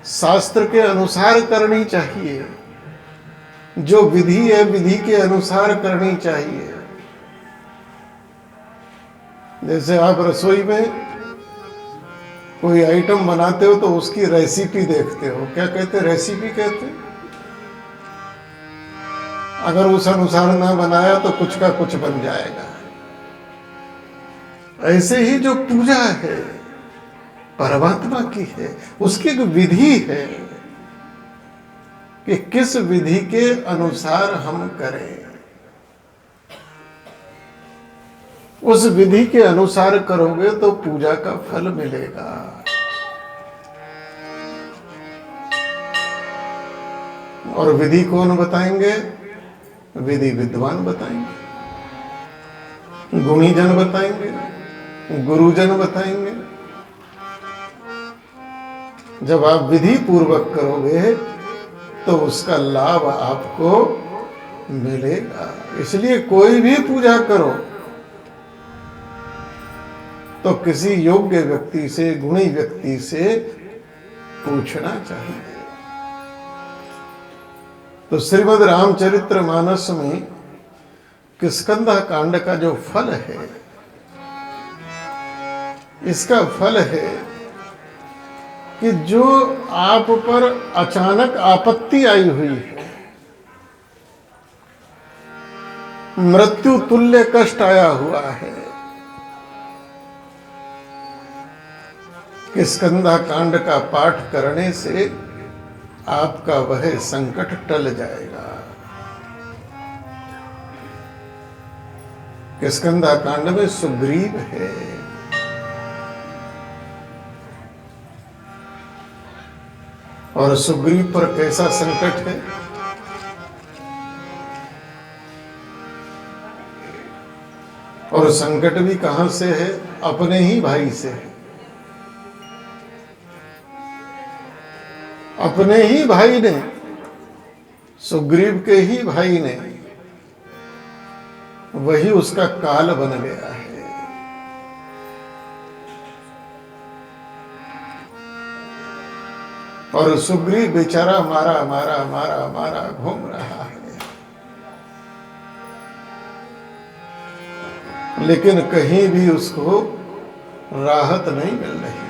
शास्त्र के अनुसार करनी चाहिए, जो विधि है विधि के अनुसार करनी चाहिए। जैसे आप रसोई में कोई आइटम बनाते हो तो उसकी रेसिपी देखते हो, क्या कहते हैं? रेसिपी कहते हैं। अगर उस अनुसार ना बनाया तो कुछ का कुछ बन जाएगा। ऐसे ही जो पूजा है परमात्मा की है, उसकी एक विधि है कि किस विधि के अनुसार हम करें। उस विधि के अनुसार करोगे तो पूजा का फल मिलेगा। और विधि कौन बताएंगे? विधि विद्वान बताएंगे, गुणीजन बताएंगे, गुरुजन बताएंगे। जब आप विधि पूर्वक करोगे तो उसका लाभ आपको मिलेगा। इसलिए कोई भी पूजा करो तो किसी योग्य व्यक्ति से, गुणी व्यक्ति से पूछना चाहिए। तो श्रीमद् रामचरित्र मानस में किष्किंधा कांड का जो फल है, इसका फल है कि जो आप पर अचानक आपत्ति आई हुई है, मृत्यु तुल्य कष्ट आया हुआ है, किष्किंधा कांड का पाठ करने से आपका वह संकट टल जाएगा। किष्किंधा कांड में सुग्रीव है, और सुग्रीव पर कैसा संकट है? और संकट भी कहां से है? अपने ही भाई से है। अपने ही भाई ने, सुग्रीव के ही भाई ने, वही उसका काल बन गया है। और सुग्रीव बेचारा मारा मारा मारा मारा घूम रहा है, लेकिन कहीं भी उसको राहत नहीं मिल रही।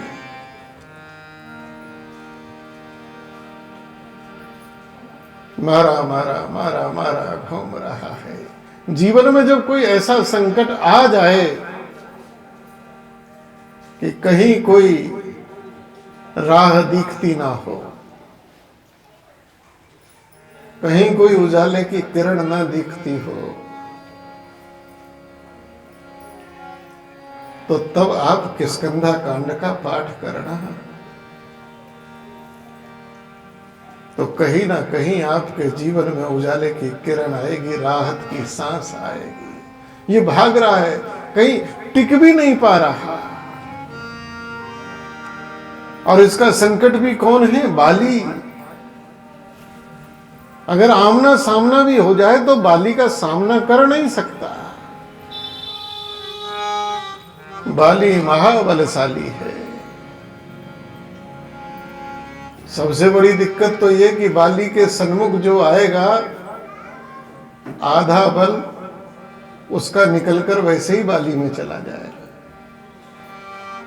मारा मारा मारा मारा घूम रहा है। जीवन में जब कोई ऐसा संकट आ जाए कि कहीं कोई राह दिखती ना हो, कहीं कोई उजाले की किरण ना दिखती हो, तो तब आप किष्किंधा कांड का पाठ करना, तो कहीं ना कहीं आपके जीवन में उजाले की किरण आएगी, राहत की सांस आएगी। ये भाग रहा है, कहीं टिक भी नहीं पा रहा। और इसका संकट भी कौन है? बाली। अगर आमना सामना भी हो जाए तो बाली का सामना कर नहीं सकता। बाली महाबलशाली है। सबसे बड़ी दिक्कत तो यह कि बाली के सन्मुख जो आएगा, आधा बल उसका निकलकर वैसे ही बाली में चला जाएगा।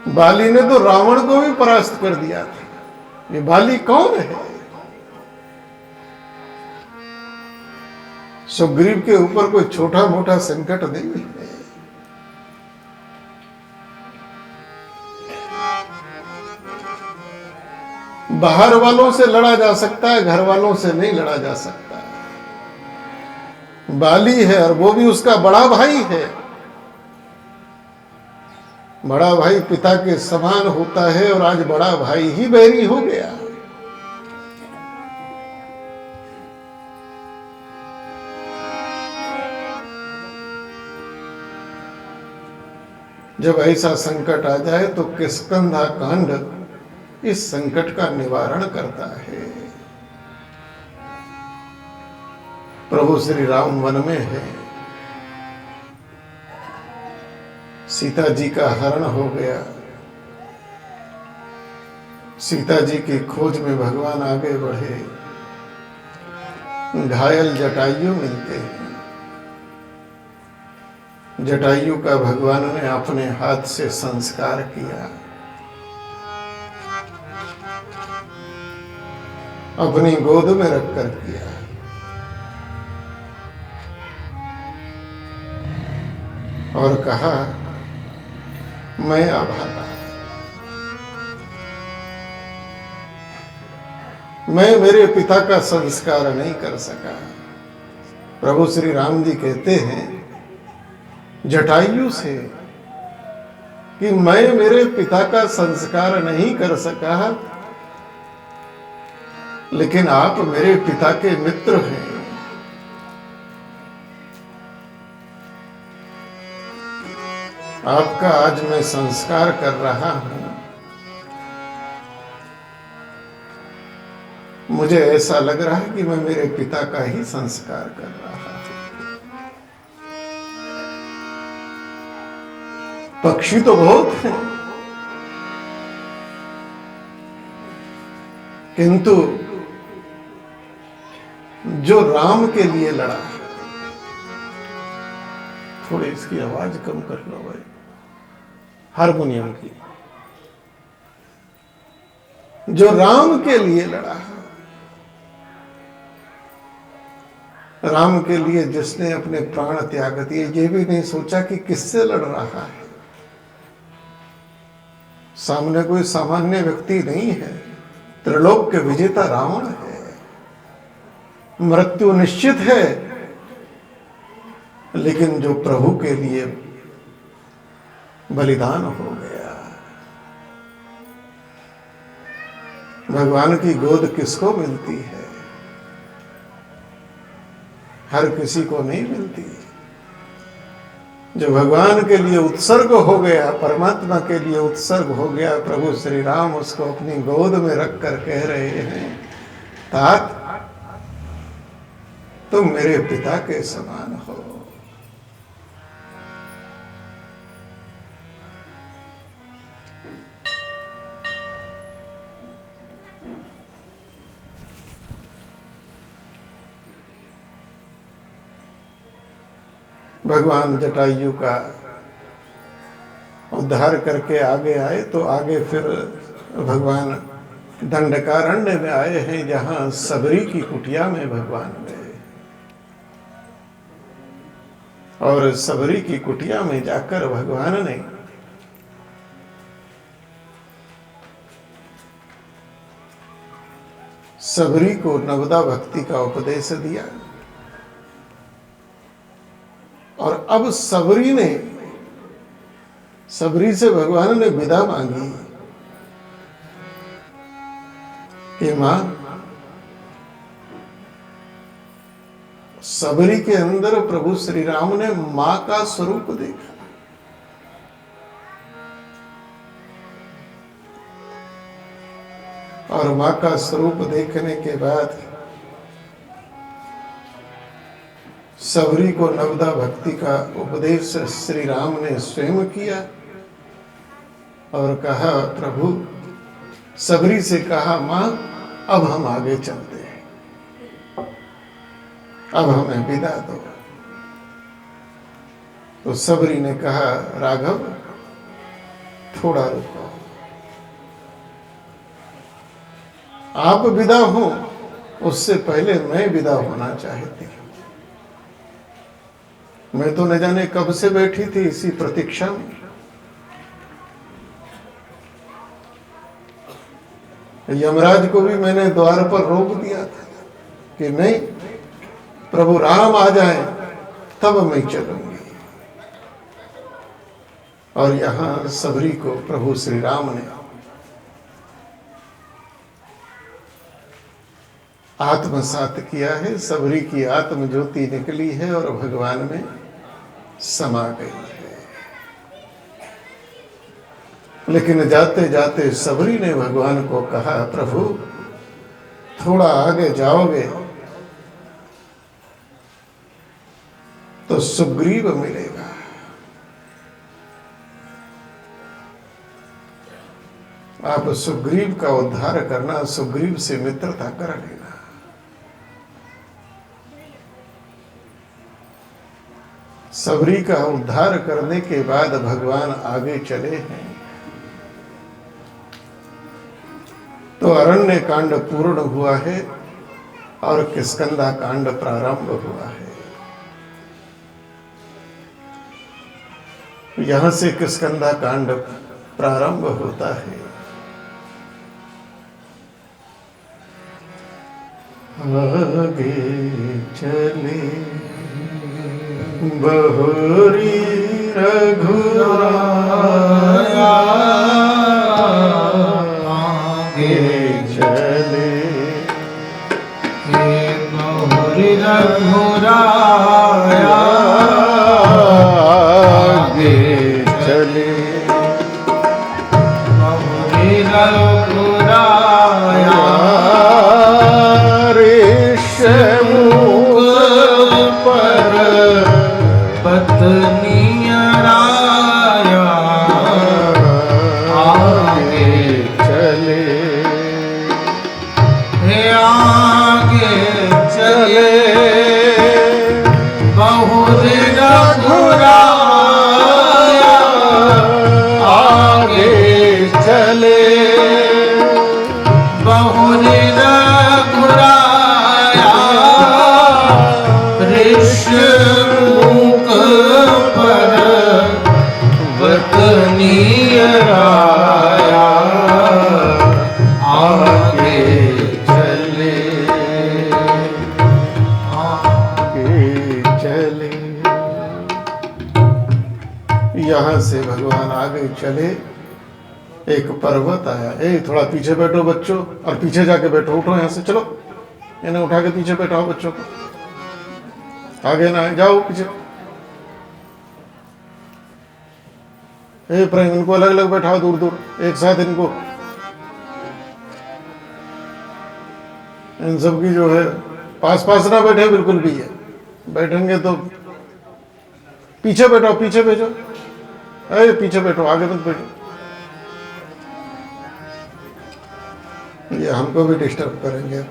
बाली ने तो रावण को भी परास्त कर दिया था। ये बाली कौन है? सुग्रीव के ऊपर कोई छोटा मोटा संकट नहीं है। बाहर वालों से लड़ा जा सकता है, घर वालों से नहीं लड़ा जा सकता। बाली है और वो भी उसका बड़ा भाई है। बड़ा भाई पिता के समान होता है और आज बड़ा भाई ही बैरी हो गया। जब ऐसा संकट आ जाए तो किष्किंधा कांड इस संकट का निवारण करता है। प्रभु श्री राम वन में है, सीता जी का हरण हो गया, सीता जी की खोज में भगवान आगे बढ़े, घायल जटायु मिलते हैं। जटायु का भगवान ने अपने हाथ से संस्कार किया, अपनी गोद में रखकर किया। और कहा, मैं अभागा, मैं मेरे पिता का संस्कार नहीं कर सका। प्रभु श्री राम जी कहते हैं जटायु से कि मैं मेरे पिता का संस्कार नहीं कर सका, लेकिन आप मेरे पिता के मित्र हैं। आपका आज मैं संस्कार कर रहा हूं। मुझे ऐसा लग रहा है कि मैं मेरे पिता का ही संस्कार कर रहा हूं। पक्षी तो बहुत हैं, किंतु जो राम के लिए लड़ा, थोड़ी इसकी आवाज कम कर लो भाई, हारमोनियम की, जो राम के लिए लड़ा, राम के लिए जिसने अपने प्राण त्याग दिए, ये भी नहीं सोचा कि किससे लड़ रहा है। सामने कोई सामान्य व्यक्ति नहीं है, त्रिलोक के विजेता रावण है। मृत्यु निश्चित है, लेकिन जो प्रभु के लिए बलिदान हो गया। भगवान की गोद किसको मिलती है? हर किसी को नहीं मिलती। जो भगवान के लिए उत्सर्ग हो गया, परमात्मा के लिए उत्सर्ग हो गया, प्रभु श्री राम उसको अपनी गोद में रखकर कह रहे हैं, तात तुम मेरे पिता के समान हो। भगवान जटायु का उद्धार करके आगे आए, तो आगे फिर भगवान दंडकारण्य में आए हैं, जहां सबरी की कुटिया में भगवान गए। और सबरी की कुटिया में जाकर भगवान ने सबरी को नवदा भक्ति का उपदेश दिया। और अब सबरी से भगवान ने विदा मांगी कि मां, सबरी के अंदर प्रभु श्री राम ने मां का स्वरूप देखा। और मां का स्वरूप देखने के बाद सबरी को नवदा भक्ति का उपदेश श्री राम ने स्वयं किया। और कहा, प्रभु सबरी से कहा, मां अब हम आगे चलते हैं, अब हमें विदा दो। तो सबरी ने कहा, राघव थोड़ा रुको, आप विदा हो उससे पहले मैं विदा होना चाहती हूं। मैं तो न जाने कब से बैठी थी इसी प्रतीक्षा में। यमराज को भी मैंने द्वार पर रोक दिया था कि नहीं, प्रभु राम आ जाए तब मैं चलूंगी। और यहां सबरी को प्रभु श्री राम ने आत्मसात किया है। सबरी की आत्म ज्योति निकली है और भगवान में समा गई है। लेकिन जाते जाते सबरी ने भगवान को कहा, प्रभु थोड़ा आगे जाओगे तो सुग्रीव मिलेगा। आप सुग्रीव का उद्धार करना, सुग्रीव से मित्रता कर लेना। सबरी का उद्धार करने के बाद भगवान आगे चले हैं तो अरण्य कांड पूर्ण हुआ है और किष्किंधा कांड प्रारंभ हुआ है। यहां से किष्किंधा कांड प्रारंभ होता है। आगे चले बहुरी रघुराया, आगे चले बहुरी रघुराया, आगे चले बहुरी रघुराया, पत्नियराया, आगे चले हे आगे चले बहुरी रघुराया, आगे चले बहुरी रघुराया, ऋषमुख पत्नियराया, आगे चले आगे चले। यहां से भगवान आगे चले, एक पर्वत आया। थोड़ा पीछे बैठो बच्चों, और पीछे जाके बैठो, उठो यहां से, चलो इन्हें उठा के पीछे बैठाओ बच्चों को, आगे ना जाओ पीछे। प्रेम, इनको अलग अलग बैठाओ, दूर दूर, एक साथ इनको, इन सब की जो है पास पास ना बैठे बिल्कुल भी है, बैठेंगे तो पीछे बैठो, पीछे बैठो, पीछे बैठो, आगे मत बैठो, ये हमको भी डिस्टर्ब करेंगे।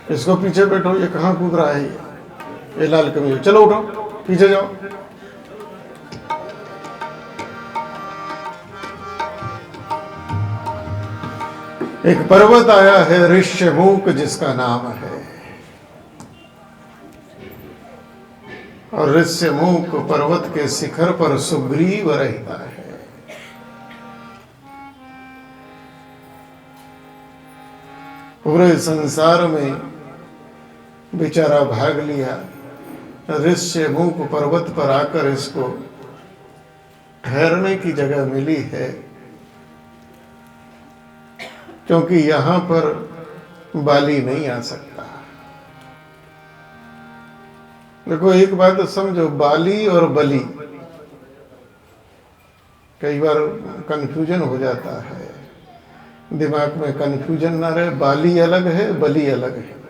इसको पीछे बैठो, ये कहाँ कूद रहा है, ये लाल कमीज, चलो उठो पीछे जाओ। एक पर्वत आया है ऋष्यमुख जिसका नाम है, और ऋष्यमुख पर्वत के शिखर पर सुग्रीव रहता है। पूरे संसार में बेचारा भाग लिया, ऋष्यमुख पर्वत पर आकर इसको ठहरने की जगह मिली है, क्योंकि यहां पर बाली नहीं आ सकता। देखो एक बात तो समझो, बाली और बली कई बार कंफ्यूजन हो जाता है, दिमाग में कंफ्यूजन ना रहे। बाली अलग है, बली अलग है।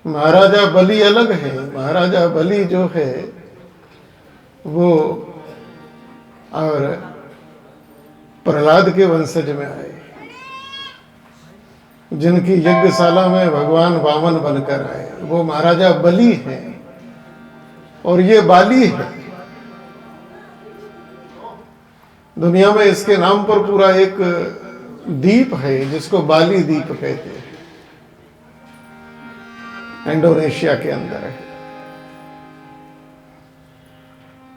महाराजा बली अलग है। महाराजा बली जो है वो और प्रहलाद के वंशज में आए, जिनकी यज्ञशाला में भगवान वामन बनकर आए, वो महाराजा बली हैं और ये बाली है। दुनिया में इसके नाम पर पूरा एक द्वीप है जिसको बाली द्वीप कहते हैं, इंडोनेशिया के अंदर है।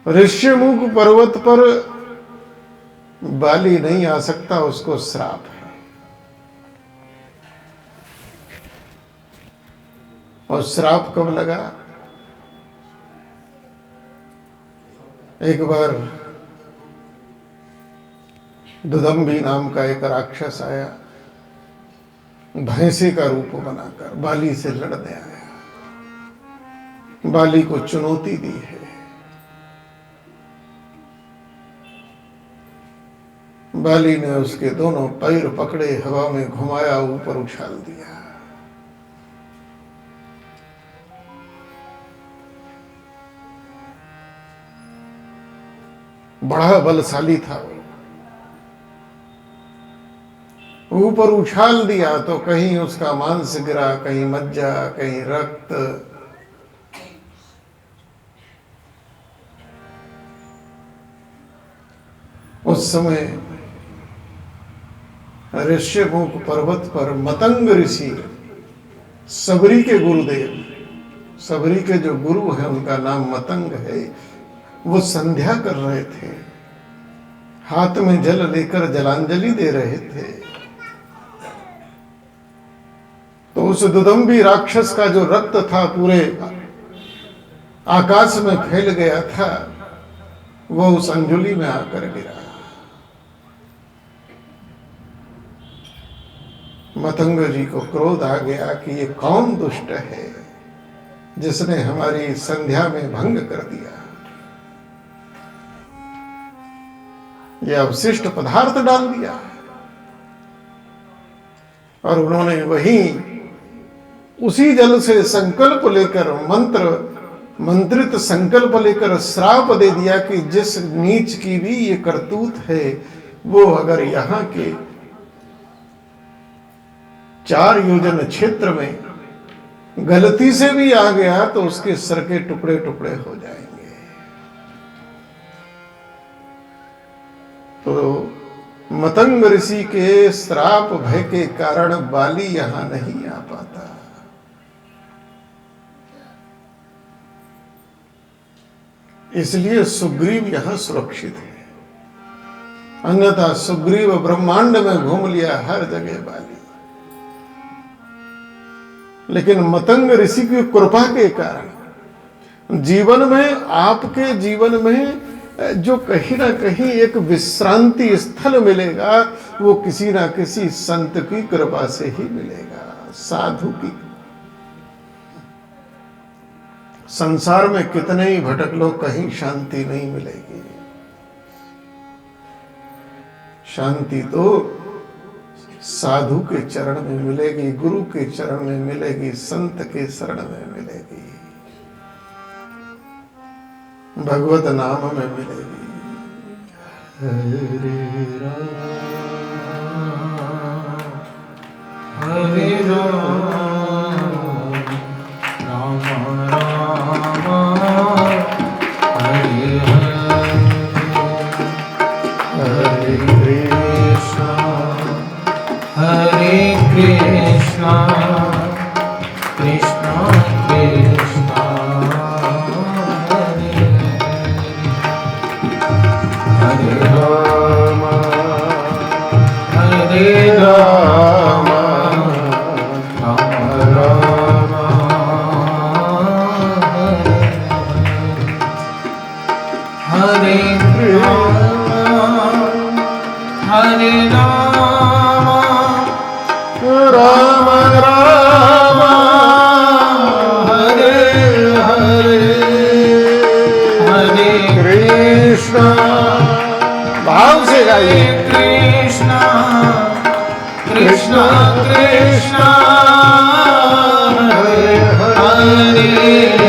ऋष्यमुख पर्वत पर बाली नहीं आ सकता, उसको श्राप है। और श्राप कब लगा? एक बार दुदम्भी नाम का एक राक्षस आया, भैंसे का रूप बनाकर बाली से लड़ने आया, बाली को चुनौती दी है। बाली ने उसके दोनों पैर पकड़े, हवा में घुमाया, ऊपर उछाल दिया। बड़ा बलशाली था। ऊपर उछाल दिया तो कहीं उसका मांस गिरा, कहीं मज्जा, कहीं रक्त। उस समय ऋष्यमुख पर्वत पर मतंग ऋषि, सबरी के गुरुदेव, सबरी के जो गुरु हैं उनका नाम मतंग है, वो संध्या कर रहे थे, हाथ में जल लेकर जलांजलि दे रहे थे। तो उस दुदंभी राक्षस का जो रक्त था पूरे आकाश में फैल गया था, वो उस अंजुलि में आकर गिरा। मतंग जी को क्रोध आ गया कि ये कौन दुष्ट है जिसने हमारी संध्या में भंग कर दिया। ये अवशिष्ट पदार्थ डाल दिया। और उन्होंने वही उसी जल से संकल्प लेकर, मंत्रित संकल्प लेकर श्राप दे दिया कि जिस नीच की भी ये करतूत है, वो अगर यहाँ के 4 योजन क्षेत्र में गलती से भी आ गया तो उसके सर के टुकड़े टुकड़े हो जाएंगे। तो मतंग ऋषि के श्राप भय के कारण बाली यहां नहीं आ पाता। इसलिए सुग्रीव यहां सुरक्षित है, अन्यथा सुग्रीव ब्रह्मांड में घूम लिया, हर जगह बाली। लेकिन मतंग ऋषि की कृपा के कारण जीवन में, आपके जीवन में जो कहीं ना कहीं एक विश्रांति स्थल मिलेगा, वो किसी ना किसी संत की कृपा से ही मिलेगा, साधु की। संसार में कितने ही भटक लो, कहीं शांति नहीं मिलेगी। शांति तो साधु के चरण में मिलेगी, गुरु के चरण में मिलेगी, संत के शरण में मिलेगी, भगवत नाम में मिलेगी। हरे राम हरे राम राम राम हरे हरे कृष्णा हरे कृष्णा कृष्णा कृष्णा हरे हरे राम हरे राम राम राम हरे राम हरे राम राम राम हरे हरे हरे कृष्ण। भाव से गाइए। कृष्णा कृष्णा कृष्णा हरे हरे